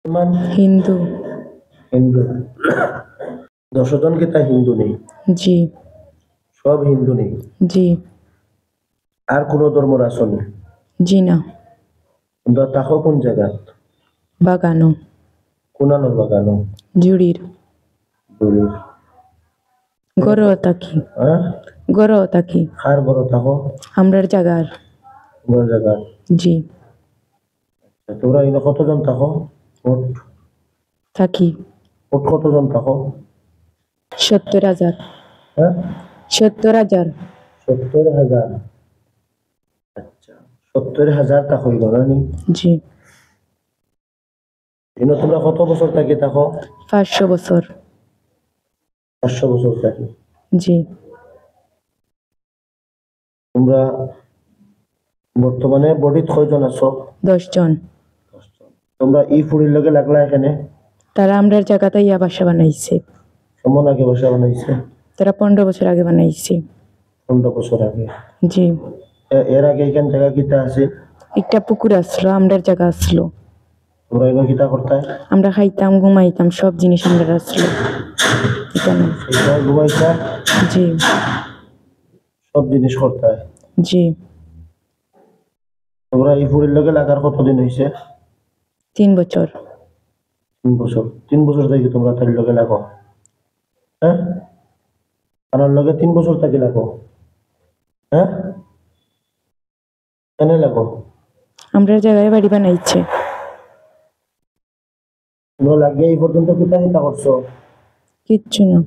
মুসলমান হিন্দু। হিন্দু 10 জন কি তা হিন্দু নেই? জি সব হিন্দু নেই? জি আর কোন ধর্মের আসল? জি না। তোমরা থাকো কোন জায়গা? বাগানো। কোনানোর বাগানো? জুড়ির। দূরের? গড়ও থাকি। হ্যাঁ, গড়ও থাকি। কার ঘরে থাকো? আমরার জাগার। তোমরা জায়গা? জি তোমরা এনে কতজন থাকো? মোট থাকি মোট কতজন থাকো? 70,000। হ্যাঁ, 70,000। 70,000। আচ্ছা, 70,000 থাকো নি? জি এনে তোমরা কত বছর থাকি থাকো? 500 বছর। 500 বছর থাকি। জি তোমরা বর্তমানে বডিত কয়জন আছো? 10 জন। 10 জন। তোমরা ই ফুড়ির লগে লাগলা এখানে? তারা আমরার জায়গাতে ইয়া বাসা বানাইছে। কেমন আগে বাসা বানাইছে? তারা 15 বছর আগে বানাইছে। 15 বছর আগে? জি এর আগে এখান জায়গা কিতা আছে? একটা পুকুর আসলো, আমরার জায়গা আসলো। তোমরা এগুলো কিতা করতাই? আমরা খাইতাম, ঘুমাইতাম, সব জিনিস আমরা আসলো এখানে। এটা ঘুমাইতা? জি সব জিনিস করতাই? জি তোমরা এই ফুড়ির লগে লাগার কতদিন হয়েছে? 3 বছর। 3 বছর? 3 বছর থেকে তোমরা তার লগে লাগো? হ্যাঁ, তার লগে 3 বছর থাকি লাগো? হ্যাঁ, কেন লাগো? আমরার জায়গায় বাড়ি বানাইছে। তোমরা লাগিয়ে এই পর্যন্ত কিতা কিতা করছো? কিচ্ছু না।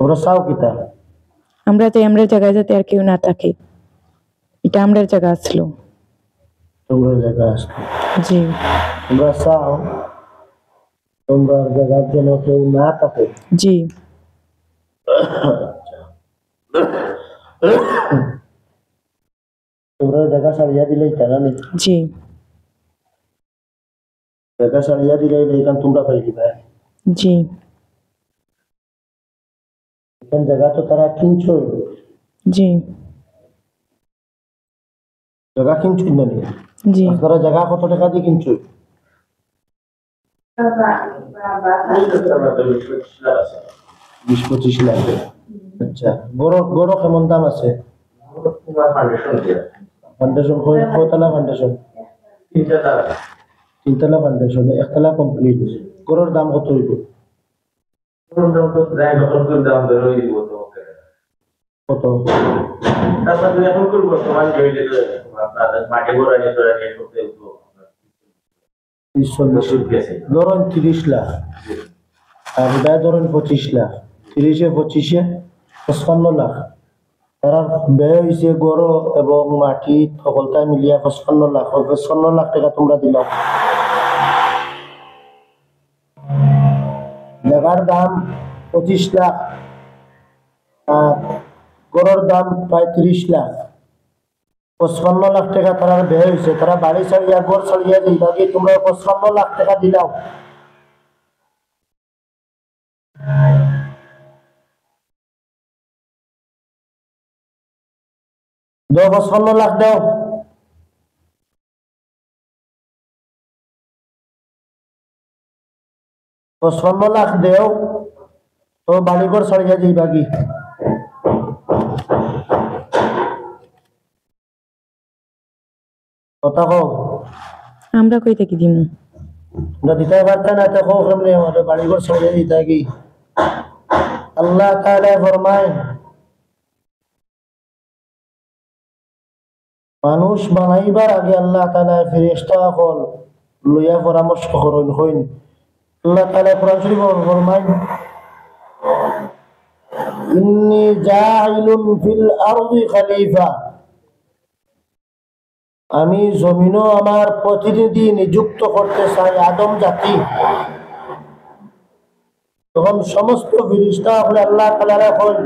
তোমরা চাও কিতা? আমরা চাই আমরার জায়গায় যাতে আর কেউ না থাকে। এটা আমরার জায়গা আসলো। তোমরা জায়গা আসতো? জি তোমরা চাও তোমরা জায়গার জন্য কেউ না থাকে? জি তোমরা জায়গা ছাড়িয়া দিলেই তারা নেই? জি জায়গা ছাড়িয়া দিলেই এইখান তোমরা পাই দিবা? জি এখান জায়গা তো তারা কিনছো? জি জায়গা কিনছো না নি? জি আপনারা জায়গা কত টাকা দিয়ে কিনছো? 20-25 লাখ। আচ্ছা, বড় বড় কেমন দাম আছে? Foundation কয়তলা foundation? 3 তলা ফাউন্ডেশন, 1 তলা কমপ্লিট। গড়ের দাম কত হইব? কত? ধরেন 30 লাখ, আর এটা ধরেন 25 লাখ। 30-এ 25-এ 55 লাখ। তারা ব্যয় হয়েছে গড় এবং মাটি সকলটাই মিলিয়া 55 লাখ। 55 লাখ টাকা তোমরা দিলাম। জায়গার দাম 25 লাখ, আর গড়ের দাম প্রায় 30 লাখ। 55 লাখ টাকা তারা ব্যয় হয়েছে। তারা বাড়ি ছাড়িয়া গড় ছাড়িয়া দিই তোমরা 55 লাখ টাকা দিলাম। 55 লাখ দাও। পঁচপান্ন লাখ দেও তো বাড়িঘর ছাড়িয়া যাইবা কি? কথা কও। আমরা কই থেকে দিমু? তোমরা দিতে পারতা না তো কও কেমনে আমাদের বাড়িঘর ছাড়িয়া দিতা কি? আল্লাহ তাআলা ফরমায় মানুষ বানাইবার আগে আল্লাহ তাআলা ফেরেশতা হল লইয়া পরামর্শ করেন হইন। আল্লাহ তাআলা কোরআন শরীফে ফরমায় ইন্নী জাইলুন ফিল আরদি খলিফা, আমি জমিনও আমার প্রতিনিধি নিযুক্ত করতে চাই আদম জাতি। তখন সমস্ত ফেরেশতা হলে আল্লাহ তাআলা কইন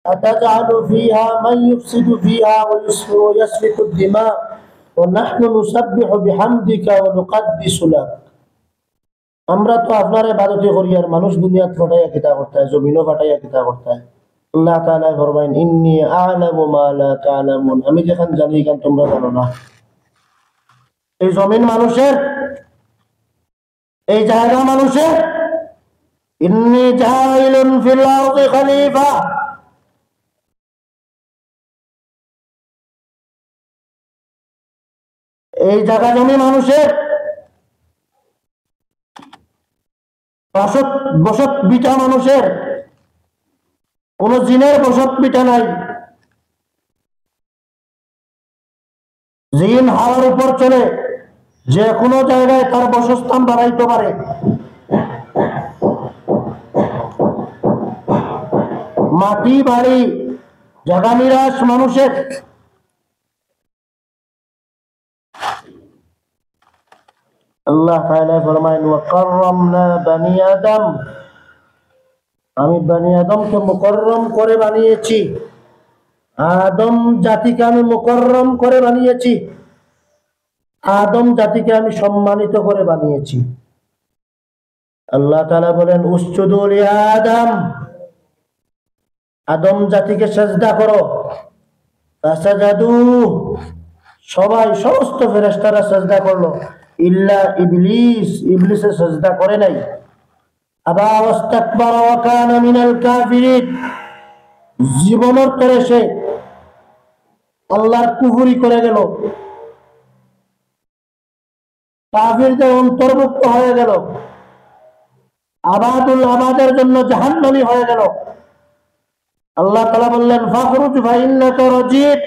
আতাজআলু ফিহা মান ইউফসিদু ফিহা ওয়া ইয়াসফিকু দিমা ওয়া নাহনু নুসাব্বিহু বিহামদিকা ওয়া নুকদ্দিসু লাক। আমরা তো আপনার ইবাদত করি আর মানুষ দুনিয়াত ফাটাইয়া কিতা করতায়, জমিনও ফাটাইয়া কিতা করতায়। আল্লাহ তাআলা ফরমায়েন ইন্নী আ'লামু মা লা তা'লামুন, আমি যেখান জানি এখান তোমরা জানো না। এই জমিন মানুষের, এই জায়গা মানুষের। ইন্নী জাইলুন ফিল আরদি খলিফা, এই জায়গা জমি মানুষের, বসত বিটা মানুষের, কোন জিনের বসত বিটা নাই। জিন হাওয়ার উপর চলে, যে কোনো জায়গায় তার বাসস্থান বাড়াইতে পারে। মাটি বাড়ি জায়গা নিরাশ মানুষের। আল্লাহ তাআলা ফরমায়েন ওয়া কাররামনা বানি আদম, আমি বানি আদমকে মুকররম করে বানিয়েছি, আদম জাতিকে আমি মুকররম করে বানিয়েছি, আদম জাতিকে আমি সম্মানিত করে বানিয়েছি। আল্লাহ তাআলা বলেন উসজুদু লি আদম, আদম জাতিকে সেজদা করো। ফাসাজাদু, সবাই সমস্ত ফেরেশতারা সেজদা করলো, ইল্লা ইবলিস, ইবলিসে সেজদা করে নাই। আবা ওয়াস্তাকবারা ওয়া কানা মিনাল কাফিরিন, জীবনের তরে সে আল্লাহর কুফরি করে গেল, কাফিরদের অন্তর্ভুক্ত হয়ে গেল, আবাদুল আবাদের জন্য জাহান্নামী হয়ে গেল। আল্লাহ তাআলা বললেন ফাখরুজ ফাইন্নাকা রাজিদ,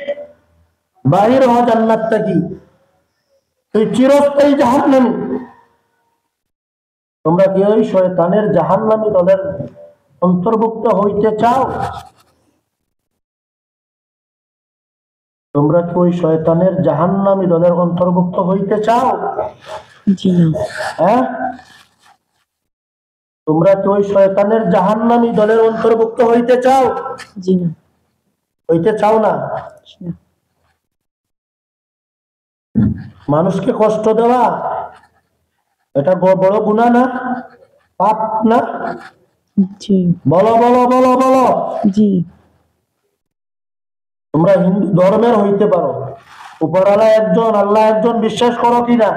বাহির হ জান্নাত থেকে, তুই চিরস্থায়ী জাহান্নামী। তোমরা কি ওই শয়তানের জাহান্নামী দলের অন্তর্ভুক্ত হইতে চাও? তোমরা কি ওই শয়তানের জাহান্নামী দলের অন্তর্ভুক্ত হইতে চাও? জি না। হ্যাঁ, তোমরা কি ওই শয়তানের জাহান্নামী দলের অন্তর্ভুক্ত হইতে চাও? জি না। হইতে চাও না? মানুষকে কষ্ট দেওয়া এটা বড় গুনাহ না, পাপ না? জি। বলো বলো বলো বলো। জি। তোমরা হিন্দু ধর্মের হইতে পারো, উপরওয়ালা একজন, আল্লাহ একজন, বিশ্বাস করো কিনা?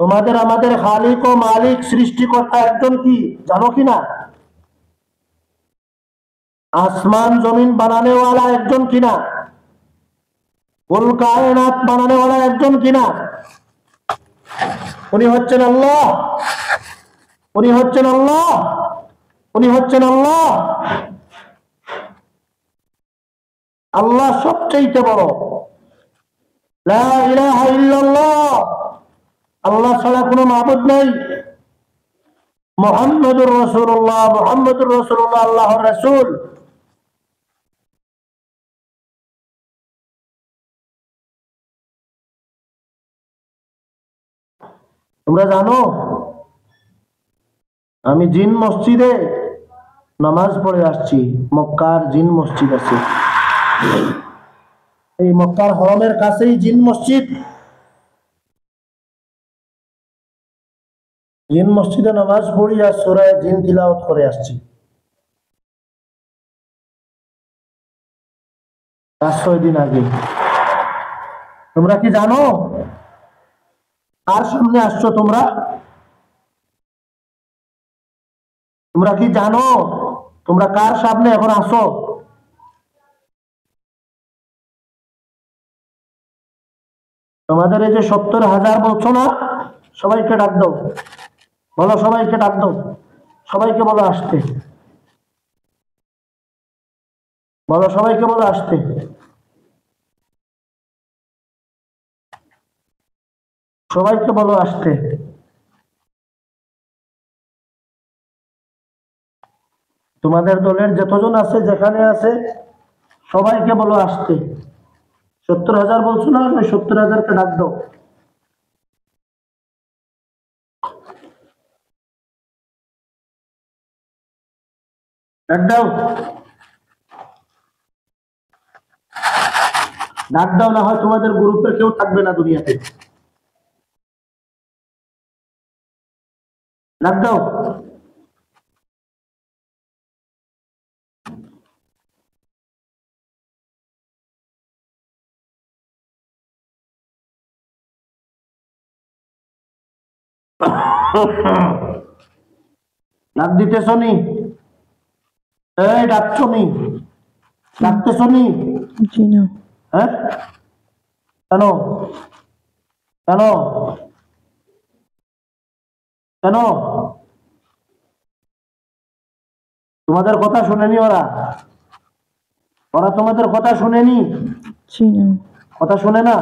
তোমাদের আমাদের খালিক ও মালিক সৃষ্টিকর্তা একজন কি জানো কিনা? আসমান জমিন বানানেওয়ালা একজন কিনা? কুল কায়নাত বানানেওয়ালা একজন কিনা? উনি হচ্ছেন আল্লাহ, উনি হচ্ছেন আল্লাহ, উনি হচ্ছেন আল্লাহ। আল্লাহ সবচেয়ে বড়। লা ইলাহা ইল্লাল্লাহ, আল্লাহ ছাড়া কোনো মাবুদ নাই। মুহাম্মাদুর রাসূলুল্লাহ, মুহাম্মাদুর রাসূলুল্লাহ আল্লাহর রাসূল। তোমরা জানো আমি জিন মসজিদে নামাজ পড়ে আসছি। মক্কার জিন মসজিদ আছে, এই মক্কার হরমের কাছেই জিন মসজিদ। জিন মসজিদে নামাজ পড়ি আর সূরা জিন তিলাওয়াত করে আসছি 5-6 দিন আগে। তোমরা কি জানো কার সামনে আসছো? তোমরা তোমরা কি জানো তোমরা কার সামনে এখন আসো? তোমাদের এই যে 70,000 বলছো না, সবাইকে ডাক দাও, বলো সবাইকে ডাক দাও, সবাইকে বলো আসতে, বলো সবাইকে বলো আসতে। সবাইকে বলো আসতে। তোমাদের দলের যতজন আছে, যেখানে আছে, সবাইকে বলো আসতে। 70,000 বলছো না, ওই 70,000কে ডাক দাও। ডাক দাও, ডাক দাও, না হয় তোমাদের গ্রুপে কেউ থাকবে না দুনিয়াতে। ডাক দাও। ডাক দিতেছ নি? এই ডাকছো নি? ডাকতেছ নি? জি না। হ্যাঁ, কেন কেন কেন? তোমাদের কথা শুনেনি ওরা? ওরা তোমাদের কথা শুনেনি? জি না। কথা শুনে না?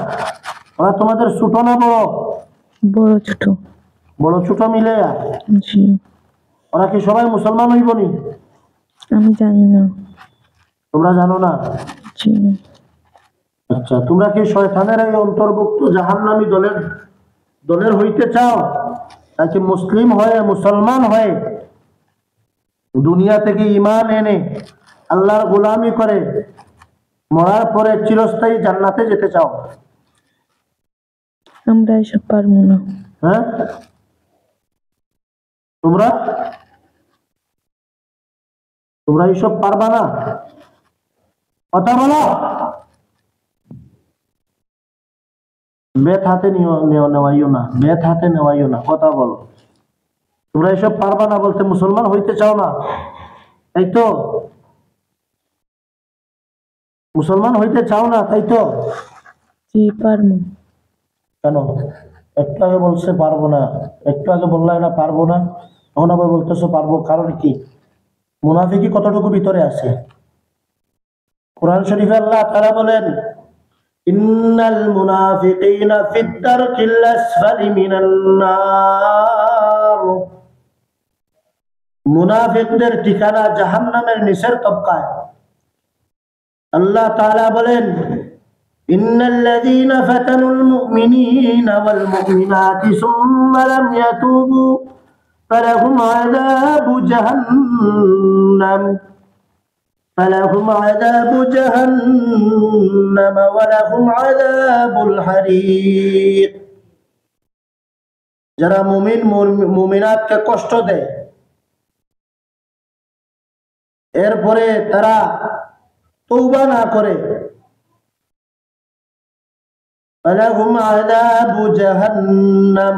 ওরা তোমাদের ছোট না বড়? বড় ছোট। বড় ছোট মিলে? জি। ওরা কি সবাই মুসলমান হইব নি? আমি জানি না। তোমরা জানো না? জি না। আচ্ছা, তোমরা কি শয়তানের এই অন্তর্ভুক্ত জাহান্নামী দলের দলের হইতে চাও, নাকি মুসলিম হয়ে মুসলমান হয়ে দুনিয়া থেকে ঈমান এনে আল্লাহর গোলামি করে মরার পরে চিরস্থায়ী জান্নাতে যেতে চাও? আমরা এসব পারবো না। হ্যাঁ, তোমরা তোমরা এইসব পারবা না? কথা বলো। বেত হাতে নেওয়াইও না, বেত হাতে নেওয়াইও না, কথা বলো। তোমরা এসব পারবা না বলতে মুসলমান হইতে চাও না, তাই তো? মুসলমান হইতে চাও না, তাই তো? জি পারবো। কেন? একটু আগে বলছে পারবো না, একটু আগে বললা না পারবো না, এখন আবার বলতেছো পারবো, কারণ কি? মুনাফিকি কতটুকু ভিতরে আছে? কোরআন শরীফে আল্লাহ তাআলা বলেন, ইন্নাল মুনাফিকিনা ফিদ দারকিল আসফালি মিনান নার। মুনাফিকদের ঠিকানা জাহান্নামের নিচের তবকায়। আল্লাহ তাআলা বলেন, ইন্নাল্লাযীনা ফাতানুল মুমিনিনা ওয়াল মুমিনাতি সুম্মা লাম ইয়াতুবু ফালাহুম আযাবু জাহান্নাম ওয়া লাহুম আযাবুল হারীক। যারা মুমিন মুমিনাতকে কষ্ট দেয়, এরপরে তারা তওবা না করে, ফালাহুম আযাবু জাহান্নাম,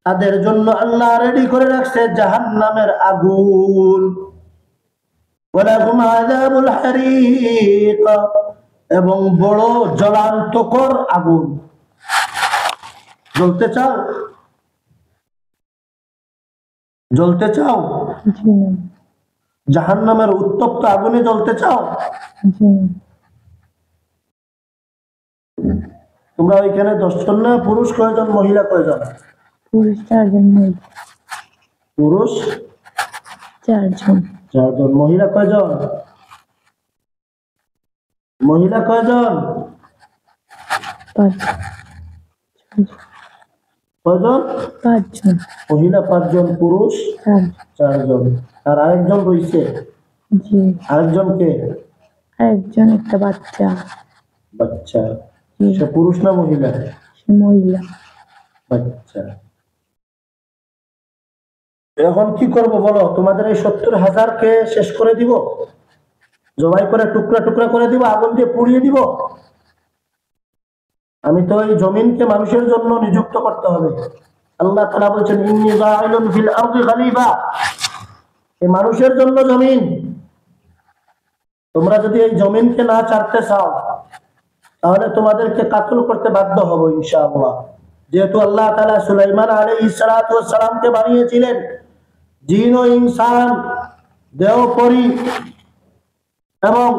তাদের জন্য আল্লাহ রেডি করে রাখছে জাহান্নামের আগুন। ওয়া লাহুম আযাবুল হারীক, এবং বড় জ্বলান্তকর আগুন। জ্বলতে চাও? জ্বলতে চাও? জি না। জাহান্নামের উত্তপ্ত আগুনে জ্বলতে চাও? জি না। তোমরা ওইখানে 10 জন না? পুরুষ কয়জন, মহিলা কয়জন? পুরুষ 4 জন, মহিলা পুরুষ 4 জন। 4 জন, মহিলা কয়জন? মহিলা কয়জন? 5 কয়জন? 5 জন। মহিলা 5 জন, পুরুষ 4 জন। আর আরেকজন রয়েছে? জি। আরেকজন কে? আরেকজন একটা বাচ্চা। বাচ্চা? জি। সে পুরুষ না মহিলা? সে মহিলা। বাচ্চা। এখন কি করব বলো? তোমাদের এই 70,000 কে শেষ করে দিব? জবাই করে টুকরা টুকরা করে দিব? আগুন দিয়ে পুড়িয়ে দিব? আমি তো এই জমিনকে মানুষের জন্য নিযুক্ত করতে হবে। আল্লাহ তাআলা বলেছেন, ইন্নী জাইলুন ফিল আরদি খলিফা, এই মানুষের জন্য জমিন। তোমরা যদি এই জমিনকে না ছাড়তে চাও, তাহলে তোমাদেরকে কাতল করতে বাধ্য হব ইনশাআল্লাহ। যেহেতু আল্লাহ তাআলা সুলাইমান আলাইহিস সালাতু ওয়াস সালামকে বানিয়েছিলেন জিন ও ইনসান, দেহ পরী এবং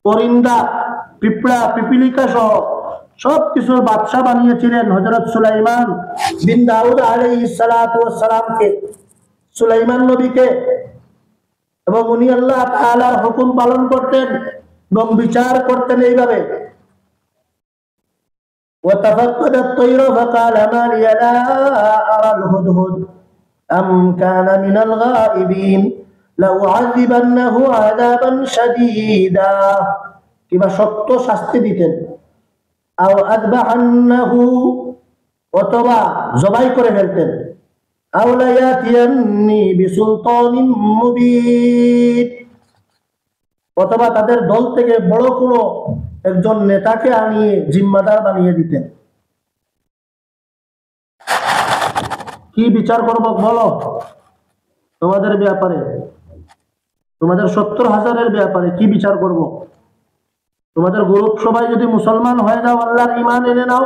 পরিন্দা, পিঁপড়া, পিপিলিকা সহ সব কিছুর বাদশা বানিয়েছিলেন হযরত সুলাইমান বিন দাউদ আলাইহিস সালাতু ওয়াস সালামকে, সুলাইমান নবীকে। এবং উনি আল্লাহ তাআলার হুকুম পালন করতেন এবং বিচার করতেন এইভাবে, وتفقد الطير فقال ما لي لا أرى الهدهد أم كان من الغائبين لأعذبنه عذابا شديدا, কিবা শক্ত শাস্তি দিতেন। আও আযবাহান্নাহু, অথবা জবাই করে ফেলতেন। আও লা ইয়াতিয়ান্নি বিসুলতানিন মুবিন, অথবা তাদের দল থেকে বড় কোনো একজন নেতাকে আনিয়ে জিম্মাদার বানিয়ে দিতেন। কি বিচার করব বলো তোমাদের ব্যাপারে, তোমাদের 70,000-এর ব্যাপারে কি বিচার করব? তোমাদের গ্রুপ সবাই যদি মুসলমান হয়ে যাও, আল্লাহর ঈমান এনে নাও,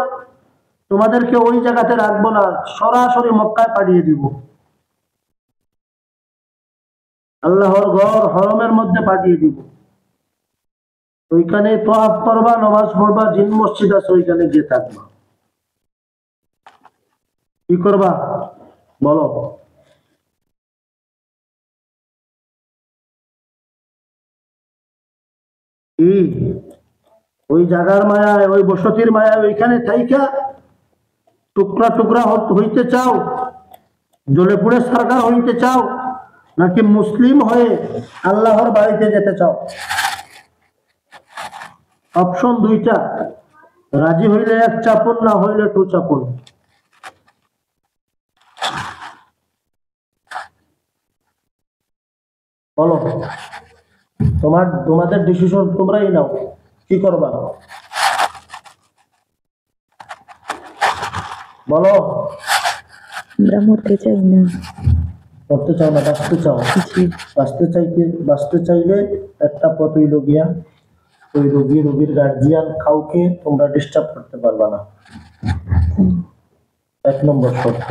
তোমাদেরকে ওই জায়গাতে রাখবো না, সরাসরি মক্কায় পাঠিয়ে দিব, আল্লাহর ঘর হরমের মধ্যে পাঠিয়ে দিব। ওইখানে তওয়াফ করবা, নামাজ পড়বা, জিন মসজিদ আছে ওইখানে গিয়ে থাকবা। কি করবা বলো? কি ওই জায়গার মায়ায়, ওই বসতির মায়ায় ওইখানে থাইকা টুকরা টুকরা হইতে চাও, জ্বলে পুড়ে সরকার হইতে চাও, নাকি মুসলিম হয়ে আল্লাহর বাড়িতে যেতে চাও? অপশন দুইটা, রাজি হইলে এক চাপন, না হইলে টু চাপন। বলো, তোমাদের ডিসিশন তোমরাই নাও, কি করবা বলো? আমরা মরতে চাই না। মরতে চাও না, বাঁচতে চাও? বাঁচতে চাইলে একটা পথ হইল গিয়া, ওই রোগীর গার্জিয়ান কাউকে তোমরা ডিস্টার্ব করতে পারবা না, 1 নম্বর শর্ত।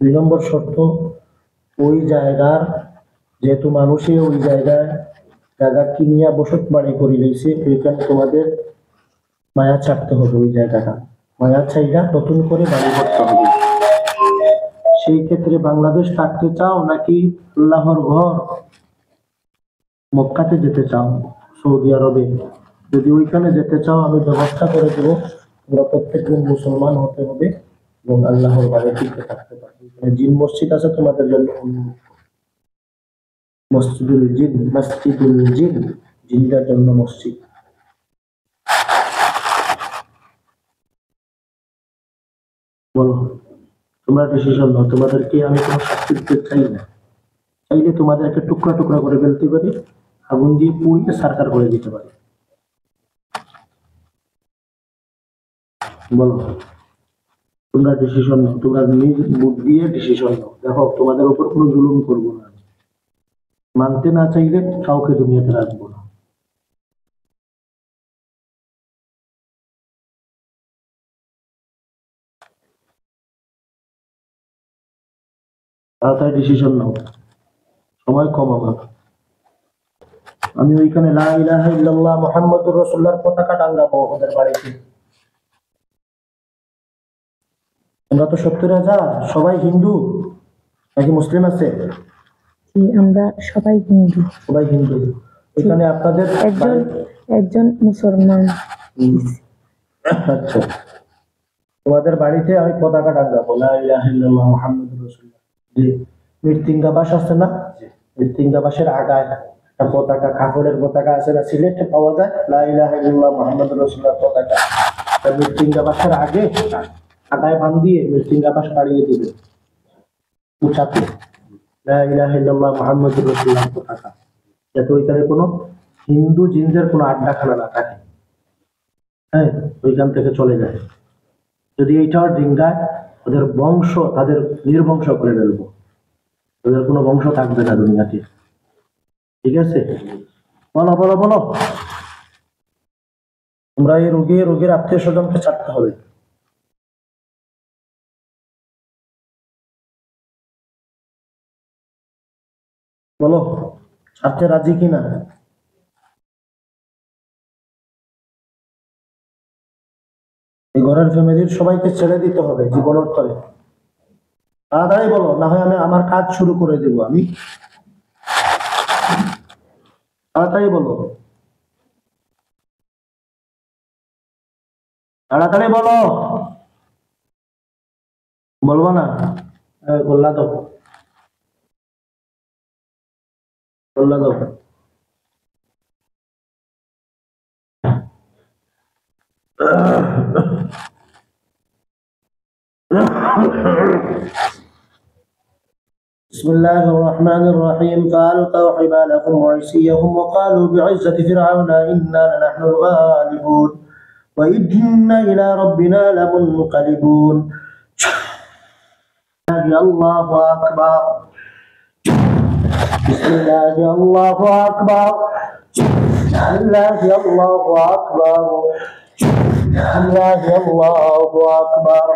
2 নম্বর শর্ত, ওই জায়গার যেহেতু মানুষে ওই জায়গা কিনিয়া বসত বাড়ি করে লইছে, ওইখানে তোমাদের মায়া ছাড়তে হবে, ওই জায়গাটা মায়া ছাইরা নতুন করে বাড়ি করতে হবে। সেই ক্ষেত্রে বাংলাদেশ থাকতে চাও, নাকি আল্লাহর ঘর মক্কাতে যেতে চাও, সৌদি আরবে? যদি ওইখানে যেতে চাও, আমি ব্যবস্থা করে দেবো, তোমরা প্রত্যেকদিন মুসলমান হতে হবে এবং আল্লাহর বাড়িতে থাকতে পারবে। জিন মসজিদ আছে তোমাদের জন্য, মসজিদুল জিন, জিনদের জন্য মসজিদ। বলো, তোমরা ডিসিশন নাও। তোমাদেরকে আমি কোনো শাস্তি দিতে চাই না, চাইলে তোমাদেরকে টুকরা টুকরা করে ফেলতে পারি, আগুন দিয়ে পুড়িয়ে সারকার করে দিতে পারি। বলো, তোমরা ডিসিশন নাও, তোমরা নিজ বুদ্ধি দিয়ে ডিসিশন নাও। দেখো, তোমাদের উপর কোনো জুলুম করবো না, মানতে না চাইলে কাউকে দুনিয়াতে রাখবো না। তাড়াতাড়ি ডিসিশন নাও, সময় কম আমার। আমি ওইখানে লা ইলাহা ইল্লাল্লাহ মুহাম্মাদুর রাসূলুল্লাহর পতাকা টাঙ্গাবো ওদের বাড়িতে। তোমরা তো 70,000 সবাই হিন্দু নাকি মুসলিম আছে? আমরা সবাই হিন্দু। সবাই হিন্দু। ওইখানে আপনাদের একজন মুসলমান। আচ্ছা, তোমাদের বাড়িতে আমি পতাকা টাঙ্গাবো, লা ইলাহা ইল্লাল্লাহ মুহাম্মাদুর রাসূলুল্লাহ। জি, মৃত্যুঞ্জা বাস আছে না? মৃত্যুঞ্জা বাসের আগায় একটা পতাকা, কাপড়ের পতাকা আছে না, সিলেটে পাওয়া যায়, লা ইলাহা ইল্লাল্লাহ মুহাম্মাদুর রাসূলুল্লাহ পতাকা। মৃত্যুঞ্জা বাসের আগায় বান দিয়ে মৃত্যুঞ্জা বাস বাড়িয়ে দিবে উঁচাতে, লা ইলাহা ইল্লাল্লাহ মুহাম্মাদুর রাসূলুল্লাহ পতাকা, যাতে ওইখানে কোনো হিন্দু জিনদের কোনো আড্ডাখানা না থাকে। হ্যাঁ, ওইখান থেকে চলে যায়। যদি এইটাও ডিঙ্গায়, ওদের বংশ তাদের নির্বংশ করে ফেলবো, ওদের কোনো বংশ থাকবে না দুনিয়াতে। ঠিক আছে, বলো বলো বলো। তোমরা এই রোগীর আত্মীয় স্বজনকে ছাড়তে হবে। বলো, ছাড়তে রাজি কিনা? এই ঘরের ফ্যামিলির সবাইকে ছেড়ে দিতে হবে জীবনের তরে। তাড়াতাড়ি বলো, না হয় আমি আমার কাজ শুরু করে দেব। আমি তাড়াতাড়ি বলো, তাড়াতাড়ি বলো। বলবো না? গোল্লা দাও, গোল্লা দাও। بسم الله الرحمن الرحيم. فألقوا حبالهم وعصيهم وقالوا بعزة فرعون إنا لنحن الغالبون وإنا إلى ربنا لمنقلبون. আল্লাহু আকবার বিসমিল্লাহ আল্লাহু আকবার বিসমিল্লাহ আল্লাহু আকবার বিসমিল্লাহ আল্লাহু আকবার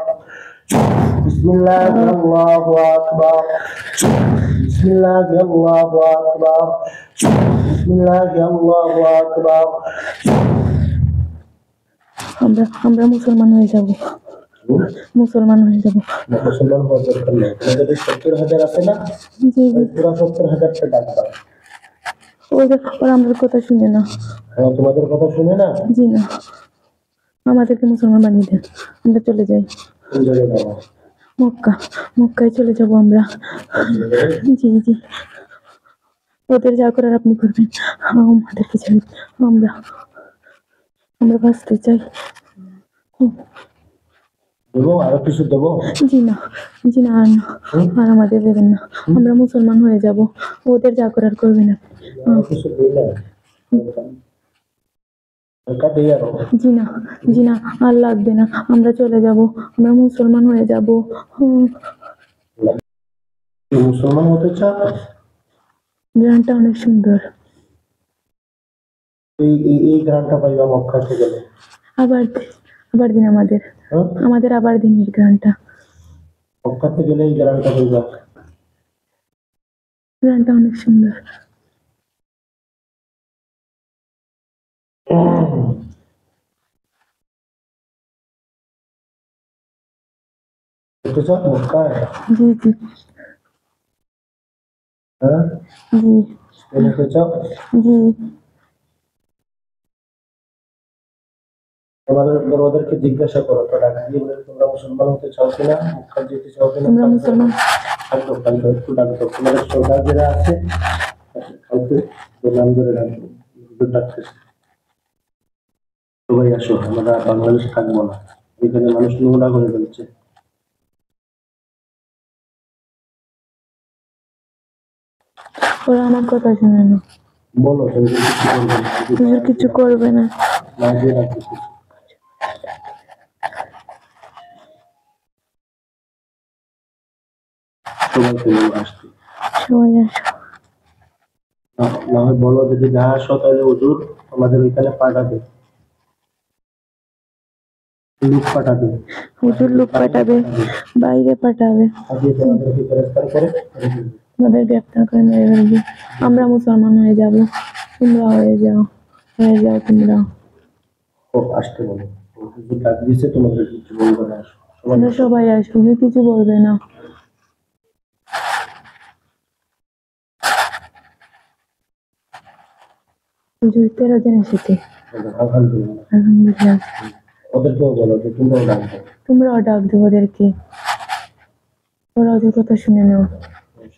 বিসমিল্লাহ আল্লাহু আকবার বিসমিল্লাহ আল্লাহু আকবার বিসমিল্লাহ আল্লাহু আকবার। আমরা মুসলমান হয়ে যাব, মুসলমান হয়ে যাব। মুসলমান হওয়ার দরকার নেই, তোমাদের 70,000 আছে না, জি জি, পুরো 70,000টা ডাক দাও। ওরা আমাদের কথা শুনে না। তোমাদের কথা শুনে না? জি না, আমাদেরকে মুসলমান বানিয়ে দেন, আমরা চলে যাই কোন জায়গায় যাবো? মক্কা, মক্কায় চলে যাব আমরা। জি জি, ওদের যা করার আপনি করবেন, আমাদেরকে ছেড়ে আমরা আমরা বাঁচতে চাই। দেবো আরো কিছু দেবো? জি না, জি না, আর না, আর আমাদের দেবেন না, আমরা মুসলমান হয়ে যাব, ওদের যা করার করবেন আপনি। আরো কিছু দিই না? টাকা দিই আরো? জি না, জি না, আর লাগবে না, আমরা চলে যাব, আমরা মুসলমান হয়ে যাব। তুমি মুসলমান হতে চাও? গ্রামটা অনেক সুন্দর। এই গ্রামটা পাইবা মক্কাতে গেলে। আবার আবার দিন আমাদের, আমাদের আবার দিন এই গ্রামটা। মক্কাতে গেলে এই গ্রামটা পাইবা। গ্রামটা অনেক সুন্দর। যেতে চাও মক্কায়? জি জি, হ্যাঁ জি যেতে চাও? জি, ওদেরকে জিজ্ঞাসা করো তো, ডাক দিয়ে বলে তোমরা মুসলমান হতে চাও কিনা, মক্কা যেতে চাও কিনা। তোমরা মুসলমান? ডাকতো ডাকতো, একটু ডাকতো, তোমাদের সরকার যারা আছে কাউকে নাম ধরে ডাকতো, ডাকতেছে সবাই আসো, আমরা বাংলাদেশে থাকবো না, এখানে মানুষ নোংরা করে ফেলছে। ওরা আমার কথা শুনে না। বলো হুজুর কিছু করবে না। না দিয়ে রাখতেছি। সবাইকে নিয়ে আসতে, সবাই আসো। না হয় বলো যদি না আসো তাহলে হুজুর আমাদের ওইখানে পাঠাবে, লোক পাঠাবে, হুজুর লোক পাঠাবে, বাইরে পাঠাবে, আগে তোমাদেরকে গ্রেফতার করে আমাদের গ্রেপ্তার করে মেরে ফেলবে। আমরা মুসলমান হয়ে যাব, তোমরা হয়ে যাও, হয়ে যাও তোমরা। আসতে বলো, হুজুর ডাক দিচ্ছে, তোমাদের কিছু বলবে না, তোমরা সবাই আসো, হুজুর কিছু বলবে না। হুজুর 13 জন এসেছে, আলহামদুলিল্লাহ। ওদেরকেও বলো যে তোমরাও ডাক দাও, তোমরাও ডাক দেবো ওদেরকে, ওরা ওদের কথা শুনে নাও।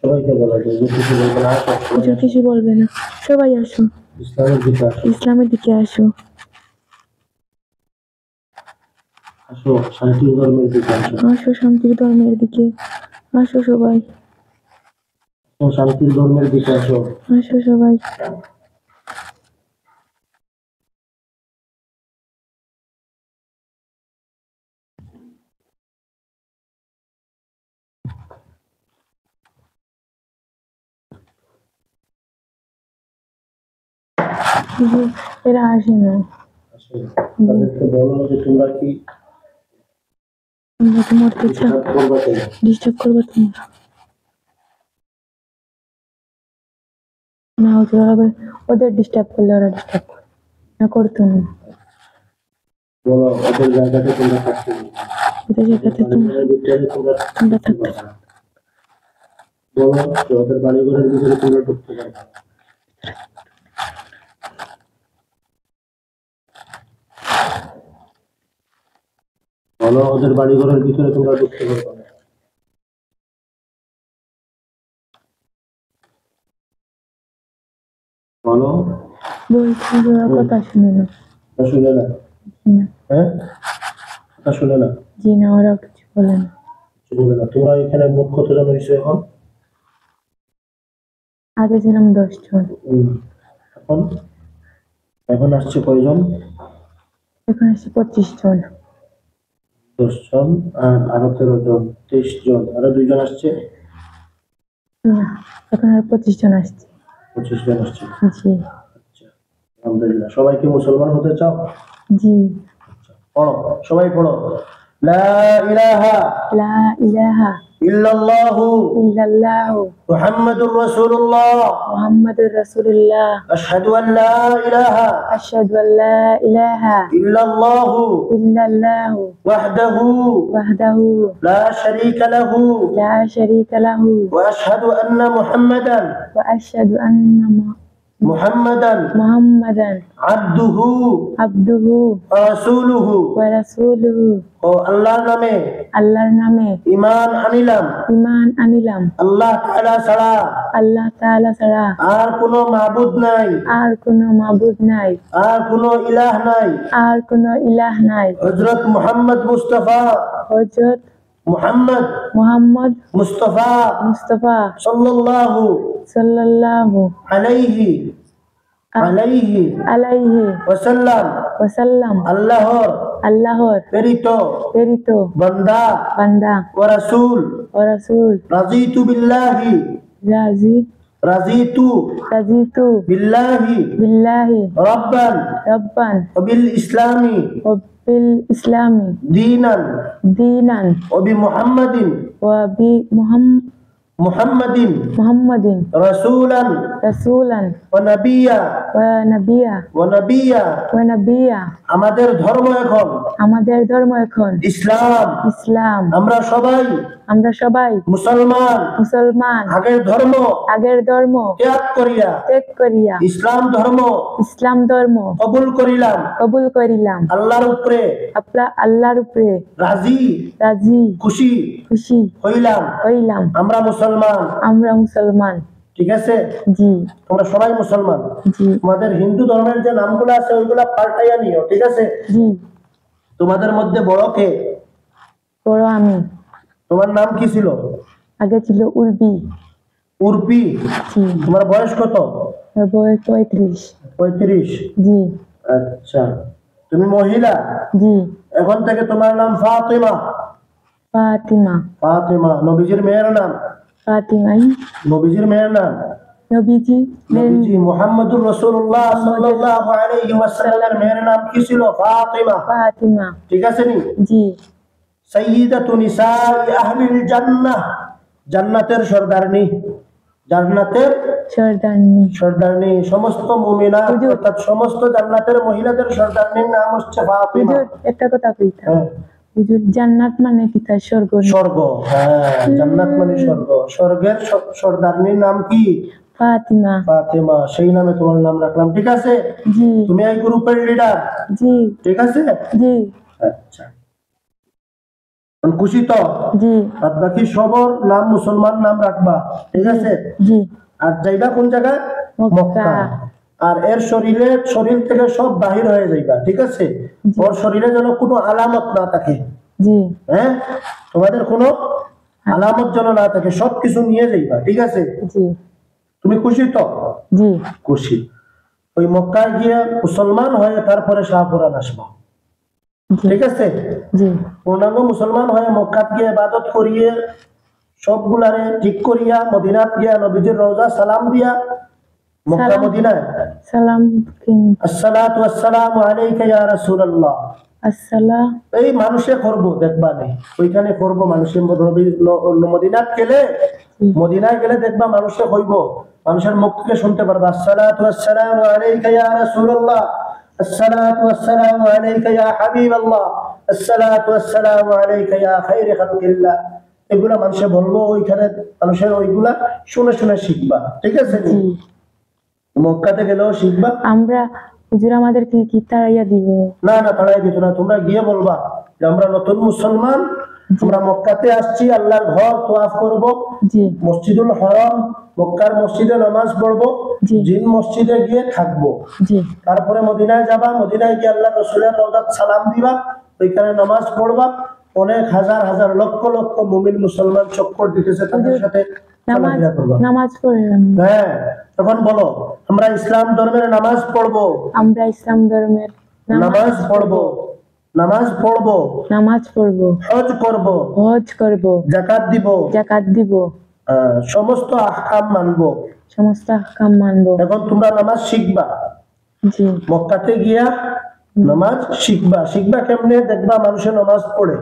সবাইকে বলো যে হুজুর কিছু বলবে না, হুজুর কিছু বলবে না, সবাই আসো, ইসলামের দিকে আসো, ইসলামের দিকে আসো, আসো শান্তির ধর্মের দিকে আসো, আসো শান্তির ধর্মের দিকে আসো সবাই, শান্তির ধর্মের দিকে আসো, আসো সবাই। এরা আসে না, আসো তাদেরকে বলো যে তোমরা কি তোমরা তো মরতে চাও, করবা কেন? ডিস্টার্ব করবে তোমরা না, ওদের ডিস্টার্ব করলে ওরা ডিস্টার্ব করে না, করতো না। বলো ওদের জায়গাতে তোমরা থাকতে ওদের জায়গাতে তোমরা থাকতে পারো। বলো যে ওদের বাড়িঘরের ভিতরে তোমরা ঢুকতে পারবে, বলো ওদের বাড়িঘরের ভিতরে তোমরা ঢুকতে পারবে না, বলো। বলছি যে ওরা কথা শুনে না। শুনে না? জি না, হ্যাঁ কথা শুনে না, জি না, ওরা কিছু বলে না। কিছু বলে না। তোমরা এখানে মোট কতজন হয়েছে এখন? আগে ছিলাম 10 জন, এখন এখন আসছে কয়জন? এখন আসছে 25 জন। 10 জন আর আরো 13 জন 23 জন আরো 2 জন আসছে না, এখন আর 25 জন আসছে। 25 জন আসছে। জি আচ্ছা, আলহামদুলিল্লাহ। সবাই কি মুসলমান হতে চাও? জি। পড়ো, সবাই পড়ো। লা ইলাহা লা ইলাহা ইল্লাল্লাহু ইল্লাল্লাহু মুহাম্মাদুর রাসূলুল্লাহ মুহাম্মাদুর রাসূলুল্লাহ আশহাদু আন লা ইলাহা আশহাদু আল লা ইলাহা ইল্লাল্লাহু ইল্লাল্লাহু ওয়াহদাহু ওয়াহদাহু লা শারীকা লাহু লা শারীকা লাহু ওয়া আশহাদু আন্না মুহাম্মাদান ওয়া আশহাদু আন্না মুহাম্মাদান মুহাম্মাদান আবদুহু আবদুহু ওয়া রাসূলুহু। ওয়া রাসূলুহু। ও আল্লাহর নামে আল্লাহর নামে ঈমান আনিলাম, ঈমান আনিলাম, আল্লাহ তাআলা ছাড়া আল্লাহ তাআলা ছাড়া আর কোনো মাবুদ নাই, আর কোনো মাবুদ নাই, আর কোনো ইলাহ নাই। আর কোনো ইলাহ নাই। হযরত মুহাম্মদ মুস্তাফা হযরত মুহাম্মদ মুহাম্মদ মুস্তাফা মুস্তাফা সাল্লাল্লাহু সাল্লাল্লাহু আলাইহি আলাইহি আলাইহি ওয়াসাল্লাম ওয়াসাল্লাম আল্লাহর প্রেরিত বান্দা বান্দা ও রাসূল। ও রাসূল। রাযীতু বিল্লাহি রাযীতু বিল্লাহি রাব্বান ওয়া বিল ইসলামি ও বিল ইসলামি দীনান ওয়া বি মুহাম্মাদিন ওয়া বি মুহাম্মাদিন রাসূলান ওয়া নাবিয়্যা আমাদের ধর্ম এখন ইসলাম। আমরা সবাই মুসলমান আগের ধর্ম ত্যাগ করিয়া ইসলাম ধর্ম কবুল করিলাম। আল্লাহর উপরে রাজি খুশি হইলাম। আমরা মুসলমান। ঠিক আছে? জি। তোমরা সবাই মুসলমান। জি। তোমাদের হিন্দু ধর্মের যে নামগুলো আছে ওইগুলা পাল্টাইয়া নিও, ঠিক আছে? জি। তোমাদের মধ্যে বড় কে? বড় আমি। তোমার নাম কি ছিল? আগে ছিল উর্বি। জি। তোমার বয়স কত? আমার বয়স 35। জি। আচ্ছা, তুমি মহিলা? জি। এখন থেকে তোমার নাম ফাতিমা। নবীজির মেয়ের নাম ফাতিমাই। নবীজির মেয়ের নাম নবীজি মুহাম্মদুর রাসূলুল্লাহ সাল্লাল্লাহু আলাইহি ওয়াসাল্লামের মেয়ের নাম কি ছিল? ফাতিমা। ঠিক আছে নি? জি। সাইয়্যিদাতু নিসাই আহলিল জান্নাহ, জান্নাতের সরদারনি। সমস্ত মুমিনা অর্থাৎ সমস্ত জান্নাতের মহিলাদের সরদারনির নাম হচ্ছে ফাতিমা। একটা কথা কইতা। হুজুর, জান্নাত মানে কি? তার স্বর্গ। হ্যাঁ, জান্নাত মানে স্বর্গ। স্বর্গের সরদারনির নাম কি? ফাতিমা। সেই নামে তোমার নাম রাখলাম। ঠিক আছে? জি। তুমি এই গ্রুপের লিডার? জি। ঠিক আছে? জি। আচ্ছা, খুশি তো? জি। আর বাকি সবার নাম মুসলমান নাম রাখবা, ঠিক আছে? জি। আর যাইবা কোন জায়গায়? মক্কা। আর এর শরীর থেকে সব বাহির হয়ে যাইবা, ঠিক আছে? ওর শরীরে যেন কোনো আলামত না থাকে। জি। হ্যাঁ, তোমাদের কোনো আলামত যেন না থাকে, সবকিছু নিয়ে যাইবা, ঠিক আছে? জি। তুমি খুশি তো? জি। খুশি। ওই মক্কায় গিয়ে মুসলমান হয়ে তারপরে শাহপুরান আসবা, ঠিক আছে? জি। পূর্ণাঙ্গ মুসলমান হয়ে মক্কাত গিয়ে ইবাদত করিয়ে সবগুলারে ঠিক করিয়া মদিনাত গিয়া নবীজির রওজা সালাম দিয়া মক্কা মদিনায় সালাম। আসসালাতু ওয়াসসালামু আলাইকা ইয়া রাসূলুল্লাহ। এই মানুষে করব, দেখবা নেই ওইখানে করব মানুষের মদিনায় গেলে দেখবা মানুষে কইব, মানুষের মুখ থেকে শুনতে পারবা আসসালাতু ওয়াসসালামু আলাইকা ইয়া রাসূলুল্লাহ, আসসালাতু ওয়াসসালামু আলাইকা ইয়া হাবিবাল্লাহ, আসসালাতু ওয়াসসালামু আলাইকা ইয়া খায়রে খালকিল্লাহ। এগুলা মানুষে বলবো, ওইখানে মানুষের ওইগুলা শুনে শুনে শিখবা, ঠিক আছে? মক্কাতে গেলেও শিখবা। আমরা হুজুর আমাদেরকে কি তাড়াইয়া দিব? না, তাড়াইয়া দিত না। তোমরা গিয়ে বলবা যে আমরা নতুন মুসলমান, আমরা মক্কাতে আসছি, আল্লাহর ঘর তোয়াফ করব, মসজিদুল হারাম মক্কার মসজিদে নামাজ পড়বো, জিন মসজিদে গিয়ে থাকবো, তারপরে মদিনায় যাবা, মদিনায় গিয়ে আল্লাহ রাসূলের রওজাত সালাম দিবা, ওইখানে নামাজ পড়বা। অনেক হাজার হাজার লক্ষ লক্ষ মুমিন মুসলমান চক্কর দিতেছে, তাদের সাথে নামাজ পড়লাম। হ্যাঁ, তখন বলো আমরা ইসলাম ধর্মের নামাজ পড়বো, আমরা ইসলাম ধর্মের নামাজ পড়বো। নামাজ পড়বো, নামাজ পড়বো, হজ করব, হজ করব, যাকাত দিব, যাকাত দিব, সমস্ত আহকাম মানবো। সমস্ত আহকাম মানবো। এখন তোমরা নামাজ শিখবা, জি মক্কাতে গিয়া নামাজ শিখবা। শিখবা কেমনে? দেখবা মানুষের নামাজ পড়ে,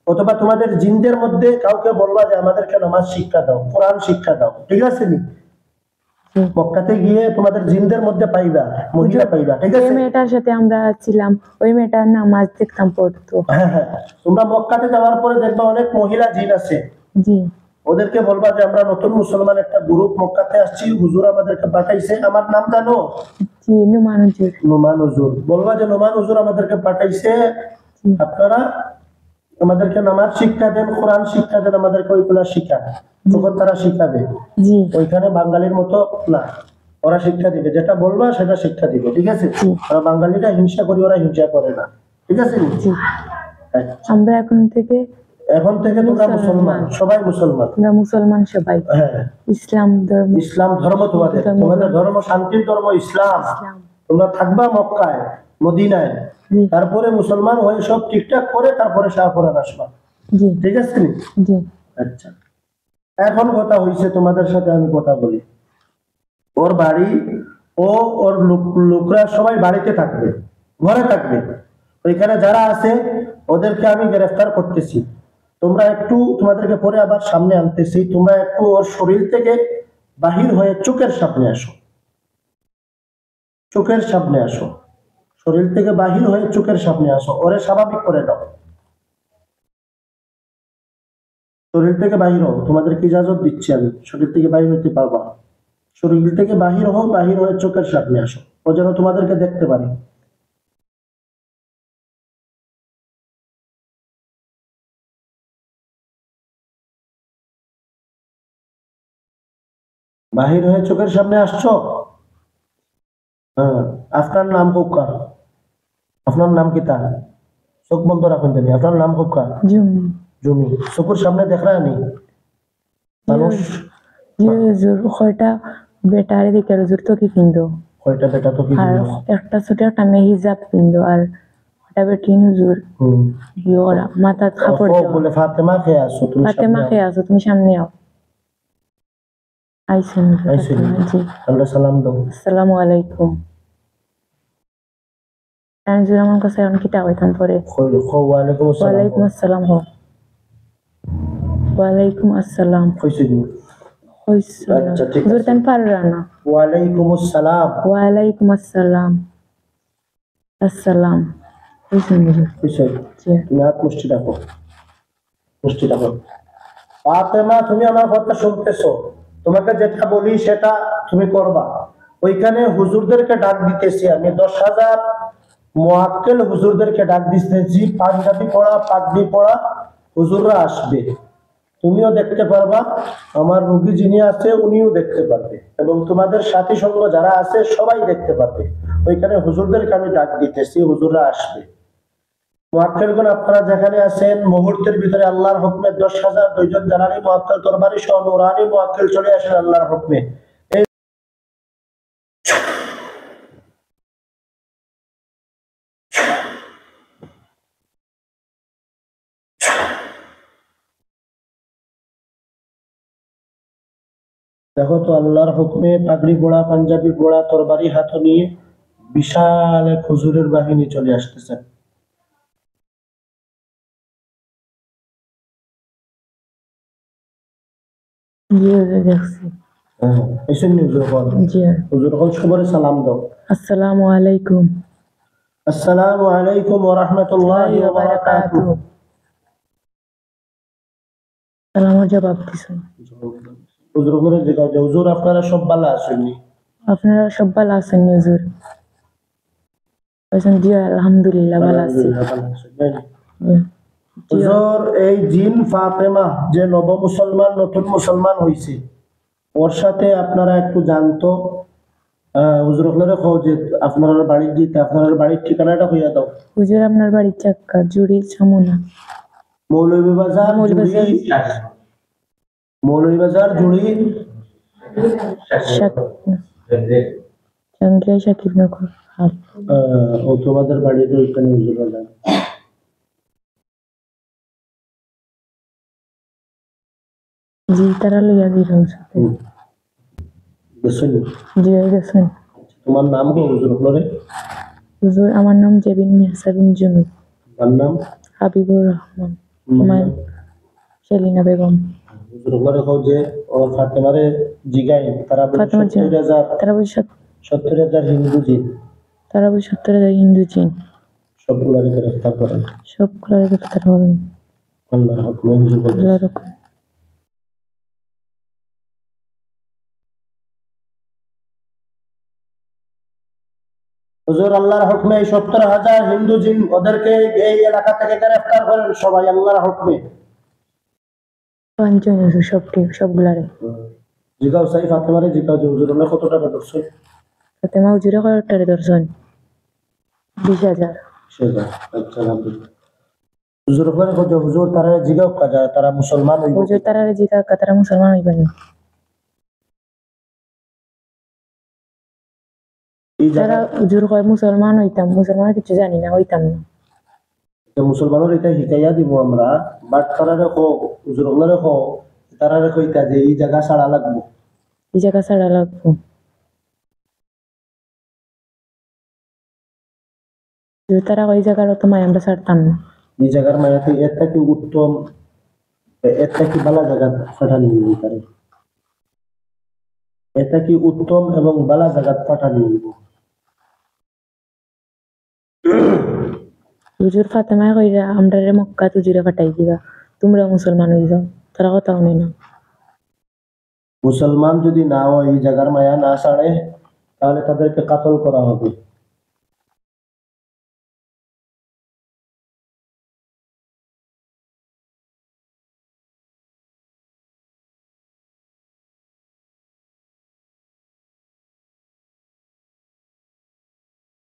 অথবা তোমাদের জিনদের মধ্যে কাউকে বলবা যে আমাদেরকে নামাজ শিক্ষা দাও, কোরআন শিক্ষা দাও, ঠিক আছে নি? মক্কাতে গিয়ে তোমাদের জিনদের মধ্যে পাইবা, মহিলা পাইবা, ঠিক ওই আছে? মেয়েটার সাথে আমরা ছিলাম, ওই মেয়েটার নামাজ দেখতাম পড়তো। হ্যাঁ হ্যাঁ, তোমরা মক্কাতে যাওয়ার পরে দেখবা অনেক মহিলা জিন আছে, জি ওদেরকে বলবা যে আমরা নতুন মুসলমান একটা গ্রুপ মক্কাতে আসছি, হুজুর আমাদেরকে পাঠাইছে, আমার নাম জানো? জি নুমান হুজুর। নোমান হুজুর। বলবা যে নোমান হুজুর আমাদেরকে পাঠাইছে, আপনারা আমাদেরকে নামাজ শিক্ষা দেন, কোরআন শিক্ষা দেন, আমাদেরকে ওইগুলা শিখান। তখন তারা শিখাবে। জি ওইখানে বাঙালির মতো না, ওরা শিক্ষা দিবে, যেটা বলবা সেটা শিক্ষা দিবে, ঠিক আছে? ওরা বাঙালিরা হিংসা করি, ওরা হিংসা করে না, ঠিক আছে? জি আমরা এখন থেকে তোমরা মুসলমান, সবাই মুসলমান, আমরা মুসলমান সবাই। হ্যাঁ, ইসলাম ধর্ম, ইসলাম ধর্ম তোমাদের ধর্ম শান্তির ধর্ম ইসলাম। তোমরা থাকবা মক্কায়, মদিনায়, তারপরে মুসলমান হয়ে সব ঠিকঠাক করে তারপরে শাহপুরান আসবা, জি ঠিক আছে? জি আচ্ছা, এখন কথা হইছে, তোমাদের সাথে আমি কথা বলি। ওর বাড়ি, ও ওর লোকরা সবাই বাড়িতে থাকবে, ঘরে থাকবে। ওইখানে যারা আছে ওদেরকে আমি গ্রেফতার করতেছি। তোমরা একটু, তোমাদেরকে পরে আবার সামনে আনতেছি, তোমরা একটু ওর শরীর থেকে বাহির হয়ে চোখের সামনে আসো, চোখের সামনে আসো, শরীর থেকে বাহির হয়ে চোখের সামনে আসো, ওরে স্বাভাবিক করে দাও। শরীর থেকে বাহির হও, তোমাদেরকে ইজাজত দিচ্ছি আমি, শরীর থেকে বাহির হইতে পারবা। শরীর থেকে বাহির হও, বাহির হয়ে চোখের সামনে আসো, ও যেন তোমাদেরকে দেখতে পারে। বাহির হয়ে চোখের সামনে আসছো? হ্যাঁ, আপনার নাম কোকা? আপনার নাম কি? তা চোখ বন্ধ রাখুন জানি। আপনার নাম কোকা? জুমি। চোখের সামনে দেখ রা নি মানুষ? কয়টা বেটারে দেখে হুজুর তো কি কিনতো, কয়টা বেটা তো কি আর একটা ছোট একটা মেয়ে হিজাব কিনতো, আর একটা বেটি হুজুর ওরা মাথা কাপড় বলে ফাতেমা খেয়ে আসো, তুমি ফাতেমা খেয়ে আসো, তুমি সামনে আও। আইসেন জি, আমরা সালাম দাও। আসসালামু আলাইকুম। হুজুর আমার কাছে এখন কিতা হইতাম পরে? ওয়ালাইকুম আসসালাম। ওয়ালাইকুম আসসালাম। হো ওয়ালাইকুম আসসালাম কইছি দিও। আচ্ছা ঠিক আছে, হুজুর তান পাররা না। ওয়ালাইকুম আসসালাম। ওয়ালাইকুম আসসালাম। আসসালাম। কইছেন হুজুর? কইছেন? তুমি হাত মুষ্টি রাখো, মুষ্টি রাখো। ফাতেমা, তুমি আমার কথা শুনতেছো? তোমাকে যেটা বলি সেটা তুমি করবা। ওইখানে হুজুরদেরকে ডাক দিতেছি আমি, 10,000 মুআক্কেল হুজুরদেরকে ডাক দিতেছি, পাঞ্জাবি পড়া, পাগড়ি পড়া হুজুররা আসবে। তুমিও দেখতে পারবা, আমার রোগী যিনি আছে উনিও দেখতে পারবে, এবং তোমাদের সাথী সঙ্গ যারা আছে সবাই দেখতে পারবে। ওইখানে হুজুরদেরকে আমি ডাক দিতেছি, হুজুররা আসবে। মুআক্কেলগণ আপনারা যেখানে আছেন, মুহূর্তের ভিতরে আল্লাহর হুকমে 10,000 দুইজন জালালি মুআক্কেল তরবারি সহ নূরানি মুআক্কেল চলে আসেন আল্লাহর হুকমে। দেখো তো, আল্লাহর হুকমে পাগড়ি পড়া, পাঞ্জাবি পড়া, তরবারি হাতে নিয়ে বিশাল এক হুজুরের বাহিনী চলে আসতেছে। সালাম দাও। আসসালামু আলাইকুম। আসসালামু আলাইকুম ওয়া রাহমাতুল্লাহি ওয়া বারাকাতুহু। সালামের জবাব দিছেন। হুজুরের জিজ্ঞাসা যে হুজুর আপনারা সব ভালো আছেননি? আপনারা সব ভালো আছেন হুজুর? বলেন জি আলহামদুলিল্লাহ ভালো আছি। হুজুর, এই জিন ফাতেমা যে নব মুসলমান, নতুন মুসলমান হইছে, ওর সাথে আপনারা একটু জানতো। হুজুর আপনারা কও যে আপনার বাড়ি দিতে, আপনার বাড়ির ঠিকানাটা কইয়া দাও। হুজুর আপনার বাড়ি চাক্কা জুড়ি সামুনা, মৌলভীবাজার জুড়ি চন্দ্রিয়া শাকিব নগর। ও তোমাদের বাড়িতে ওইখানে হুজুর জি তারা লইয়া দিলাম সাথে গেছেন? জি গেছেন। তোমার নাম গো হুজুর হলরে? হুজুর আমার নাম জেবিন মির্জা বিন জুমি। তার নাম হাবিবুর রহমান। তোমার আমার নাম? সেলিনা বেগম। হুজুর হলরে কও যে ও ফাতেমারে জিগাই তারা বলে ফাতেমা জিয়া 70,000 তারা বলে 70,000 হিন্দু জিন তারা বলে 70,000 হিন্দু জিন সবগুলারে গ্রেফতার করেন। সবগুলো গ্রেফতার করেন আল্লাহর হুকুমে হুজুর বলতেছে। আল্লাহর হুকুম। হুজুর আল্লাহর হুকুমে 70,000 হিন্দু জিন ওদেরকে এই এলাকা থেকে গ্রেফতার করেন সবাই আল্লাহর হুকুমে। পাঁচজন হুজুর সবগুলারে। জিগাও সাই ফাতেমারে জিগাও যে হুজুর হলে কত টাকা ধরছে? ফাতেমা হুজুরে কয়েকটারে দর্শন 20,000। সেটা আচ্ছা আলহামদুলিল্লাহ। হুজুর হলে কত হুজুর তারা জিগাও কাজা তারা মুসলমান হইব হুজুর তারারে জিগা তারা মুসলমান হইবেন। এই তারা জায়গা হুজুর কয় মুসলমান হইতাম, মুসলমান কিছু জানি না, হইতাম না। মুসলমানের এটা শিখাইয়া দিব আমরা, বাট তারা রেখো হুজুর হলে রেখো তারা রেখো ইটা যে এই জায়গা ছাড়া লাগবো। এই জায়গা ছাড়া লাগবো। হুজুর তারা ওই জায়গার তো মায় আমরা ছাড়তাম না। এই জায়গার মায়াতে একটা কি উত্তম একটা কি বালা জায়গা পাঠানি নিব তারে, এটা কি উত্তম এবং বালা জায়গা পাঠানি নিব। হুজুর ফাতেমায় কইরা আমরা রে মক্কা হুজুরে ফাটাই দিবা, তোমরা মুসলমান হয়ে যাও। তারা কথা শুনে না। মুসলমান যদি না হয় এই জায়গার মায়া না ছাড়ে তাহলে তাদেরকে কাতল করা হবে।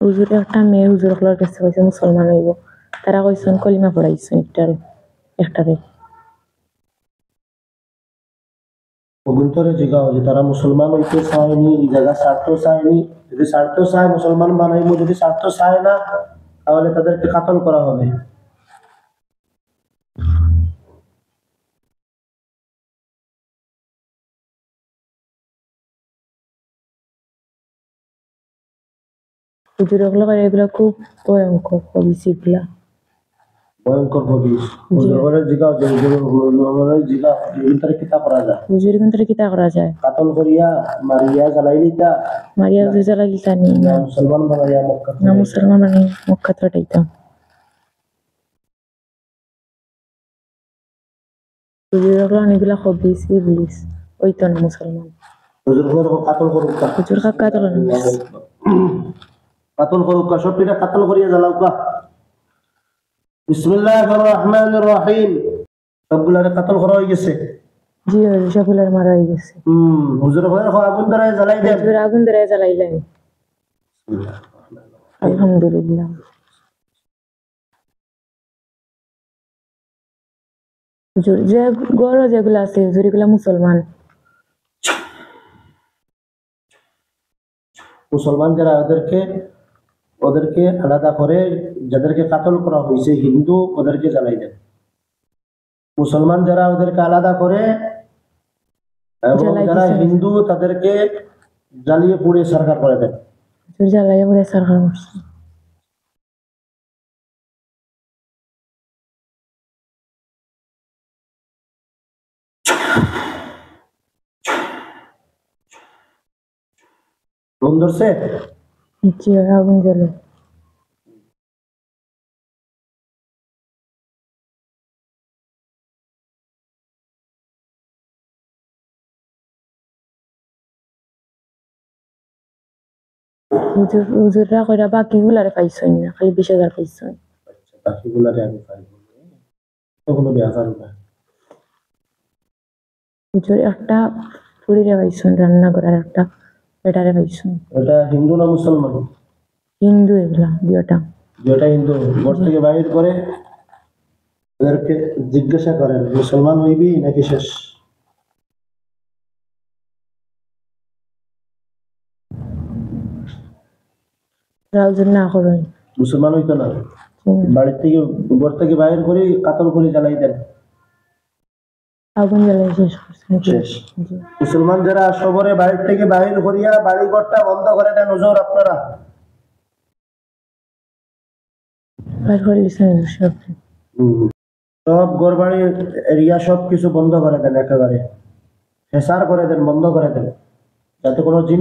হুজুরে একটা মেয়ে হুজুর হলার কাছে কইছে মুসলমান হইব, তারা কইছেন কলিমা পড়াইছেন একটারে। অভ্যন্তরে জিগাও যে তারা মুসলমান হইতে চায়নি, এই জায়গা ছাড়তে চায়নি। যদি ছাড়তে চায় মুসলমান বানাইবো, যদি ছাড়তে চায় না তাহলে তাদেরকে কাতল করা হবে। হুজুর হলো করে এগুলা খুব ভয়ঙ্কর হবিসি গুলা। ভয়ঙ্কর হবিস। হুজুরে জিগাও যে হুজুরে জিগাও ভিতরে কিতা করা যায়, হুজুর কিন্তু কিতা করা যায়, কাতল করিয়া মারিয়া জ্বালাই দিতা মারিয়া হুজুর জ্বালাই দিতানি না না, মুসলমান বানাইয়া মক্কা না মুসলমান বানাই মক্কা ফাটাইতাম। হুজুর হলো এগুলা হবিসি ইবলিস, ওই তো না মুসলমান। হুজুর হলো কাতল করুক, হুজুর কাকা তো না কাতল করুক, সবটিটা কাতল করিয়া জ্বালাও কা। বিসমিল্লাহির রহমানির রহিম। সবগুলারে কাতল করা হয়ে গেছে। জি হুজুর সবগুলার মারা হয়ে গেছে। হুজুর হলে আগুন ধরায় জ্বালাই দেন। হুজুর আগুন ধরে জ্বালাইলেন। আলহামদুলিল্লাহ। হুজুর যে গড় যেগুলো আছে হুজুর এগুলা মুসলমান। মুসলমান যারা ওদেরকে আলাদা করে, যাদেরকে কাতল করা হয়েছে হিন্দু ওদেরকে জ্বালাই দেন। মুসলমান যারা ওদেরকে আলাদা করে এবং যারা হিন্দু তাদেরকে জ্বালিয়ে পুড়ে সরকার করে দেন। হুজুর জ্বালাইয়া পড়ে সরকার করছে। আগুন ধরছে? জি আগুন জ্বলে। হুজুররা কইরা বাকি গুলারে পাইছেন না, খালি 20,000 পাইছেন। বাকিগুলারে আমি পাইব কোনো ব্যাপার না। হুজুর একটা পুরীরে পাইছেন রান্না করার, একটা বেটারে পাইছেন। এটা হিন্দু না মুসলমান? হিন্দু এগুলা দুটা। যেটা হিন্দু ঘর থেকে বাইর করে ওদেরকে জিজ্ঞাসা করেন মুসলমান হইবি নাকি শেষ। হুজুর না করেন। মুসলমান হইতো না, বাড়ির থেকে ঘর থেকে বাইর করে কাতল করে জ্বালাই দেন। আগুন জ্বালাই শেষ করছে শেষ। জি মুসলমান যারা সবরে বাড়ির থেকে বাহির করিয়া বাড়িঘরটা বন্ধ করে দেন হুজুর আপনারা। বাইর করে দিছেন সব সব ঘর বাড়ির এরিয়া সব কিছু বন্ধ করে দেন, একেবারে হেসার করে দেন, বন্ধ করে দেন, যাতে কোনো জিন